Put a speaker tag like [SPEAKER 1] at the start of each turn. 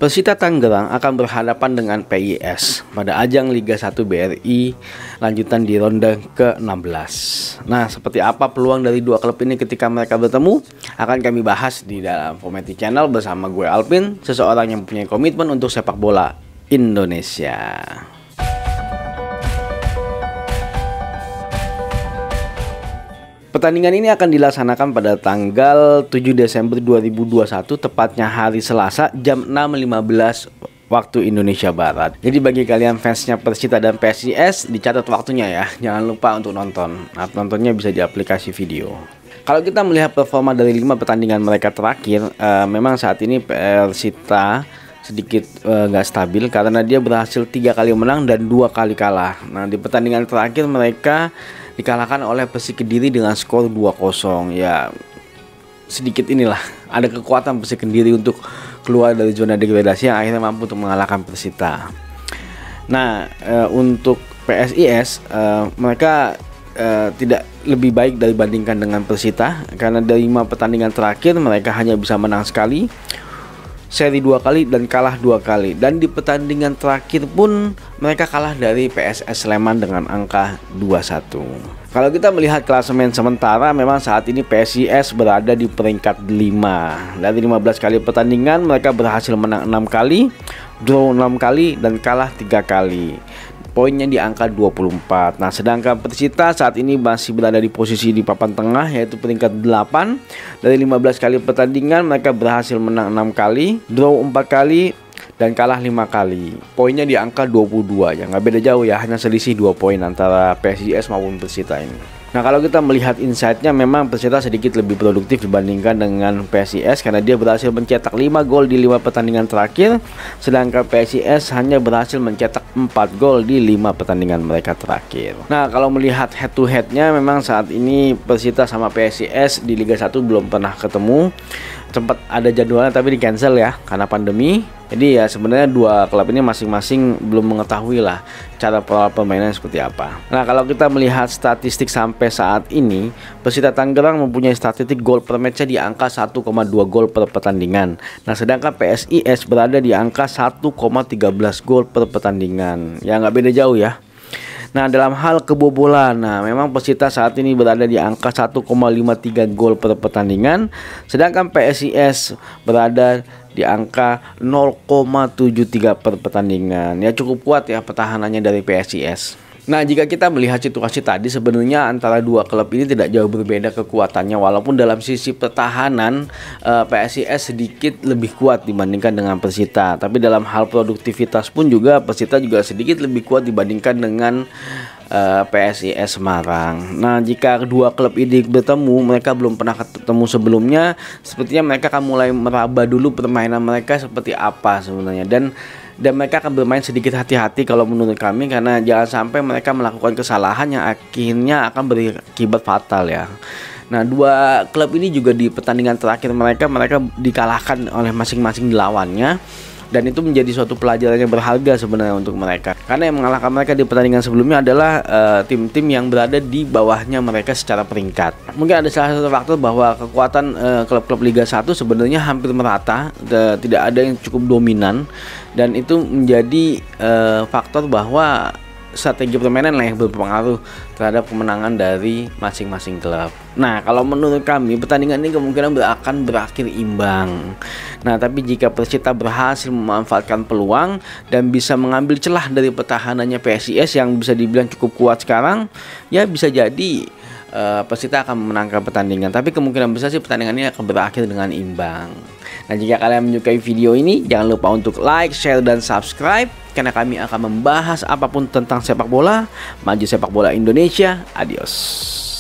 [SPEAKER 1] Persita Tangerang akan berhadapan dengan PIS pada ajang Liga 1 BRI lanjutan di ronde ke-16. Nah, seperti apa peluang dari dua klub ini ketika mereka bertemu akan kami bahas di dalam Komedi Channel bersama gue Alvin, seseorang yang mempunyai komitmen untuk sepak bola Indonesia. Pertandingan ini akan dilaksanakan pada tanggal 7 Desember 2021, tepatnya hari Selasa jam 6.15 waktu Indonesia Barat. Jadi bagi kalian fansnya Persita dan PSIS, dicatat waktunya ya, jangan lupa untuk nonton. Nah, nontonnya bisa di aplikasi video. Kalau kita melihat performa dari 5 pertandingan mereka terakhir, memang saat ini Persita sedikit nggak stabil karena dia berhasil 3 kali menang dan 2 kali kalah. Nah, di pertandingan terakhir mereka dikalahkan oleh Persik Kediri dengan skor 2-0. Ya, sedikit inilah ada kekuatan Persik Kediri untuk keluar dari zona degradasi yang akhirnya mampu untuk mengalahkan Persita. Nah, untuk PSIS mereka tidak lebih baik dibandingkan dengan Persita karena dari 5 pertandingan terakhir mereka hanya bisa menang sekali, seri 2 kali dan kalah 2 kali. Dan di pertandingan terakhir pun mereka kalah dari PSS Sleman dengan angka 2-1. Kalau kita melihat klasemen sementara, memang saat ini PSIS berada di peringkat 5. Dari 15 kali pertandingan mereka berhasil menang 6 kali, draw 6 kali dan kalah 3 kali. Poinnya di angka 24. Nah, sedangkan Persita saat ini masih berada di posisi di papan tengah, yaitu peringkat 8. Dari 15 kali pertandingan mereka berhasil menang 6 kali, draw 4 kali dan kalah 5 kali. Poinnya di angka 22. Ya nggak beda jauh ya, hanya selisih 2 poin antara PSIS maupun Persita ini. Nah, kalau kita melihat insight-nya, memang Persita sedikit lebih produktif dibandingkan dengan PSIS karena dia berhasil mencetak 5 gol di 5 pertandingan terakhir, sedangkan PSIS hanya berhasil mencetak 4 gol di 5 pertandingan mereka terakhir. Nah, kalau melihat head to head-nya, memang saat ini Persita sama PSIS di Liga 1 belum pernah ketemu. Sempat ada jadwalnya tapi di cancel ya karena pandemi. Jadi ya sebenarnya dua klub ini masing-masing belum mengetahui lah cara pola permainan seperti apa. Nah, kalau kita melihat statistik sampai saat ini, Persita Tangerang mempunyai statistik gol per match di angka 1,2 gol per pertandingan. Nah, sedangkan PSIS berada di angka 1,13 gol per pertandingan. Ya nggak beda jauh ya. Nah, dalam hal kebobolan, memang Persita saat ini berada di angka 1,53 gol per pertandingan, sedangkan PSIS berada di angka 0,73 per pertandingan. Ya cukup kuat ya pertahanannya dari PSIS. Nah, jika kita melihat situasi tadi, sebenarnya antara dua klub ini tidak jauh berbeda kekuatannya, walaupun dalam sisi pertahanan PSIS sedikit lebih kuat dibandingkan dengan Persita. Tapi dalam hal produktivitas pun juga Persita juga sedikit lebih kuat dibandingkan dengan PSIS Semarang. Nah, jika kedua klub ini bertemu, mereka belum pernah ketemu sebelumnya, sepertinya mereka akan mulai meraba dulu permainan mereka seperti apa sebenarnya, dan mereka akan bermain sedikit hati-hati kalau menurut kami, karena jangan sampai mereka melakukan kesalahan yang akhirnya akan berakibat fatal ya. Nah, dua klub ini juga di pertandingan terakhir mereka dikalahkan oleh masing-masing lawannya. Dan itu menjadi suatu pelajaran yang berharga sebenarnya untuk mereka, karena yang mengalahkan mereka di pertandingan sebelumnya adalah tim-tim yang berada di bawahnya mereka secara peringkat. Mungkin ada salah satu faktor bahwa kekuatan klub-klub Liga 1 sebenarnya hampir merata, tidak ada yang cukup dominan, dan itu menjadi faktor bahwa strategi permainan lah yang berpengaruh terhadap kemenangan dari masing-masing klub. Nah, kalau menurut kami pertandingan ini kemungkinan akan berakhir imbang. Nah, tapi jika Persita berhasil memanfaatkan peluang dan bisa mengambil celah dari pertahanannya PSIS yang bisa dibilang cukup kuat sekarang, ya bisa jadi Persita akan memenangkan pertandingan. Tapi kemungkinan besar sih pertandingan ini akan berakhir dengan imbang. Nah, jika kalian menyukai video ini, jangan lupa untuk like, share, dan subscribe, karena kami akan membahas apapun tentang sepak bola, maju sepak bola Indonesia. Adios.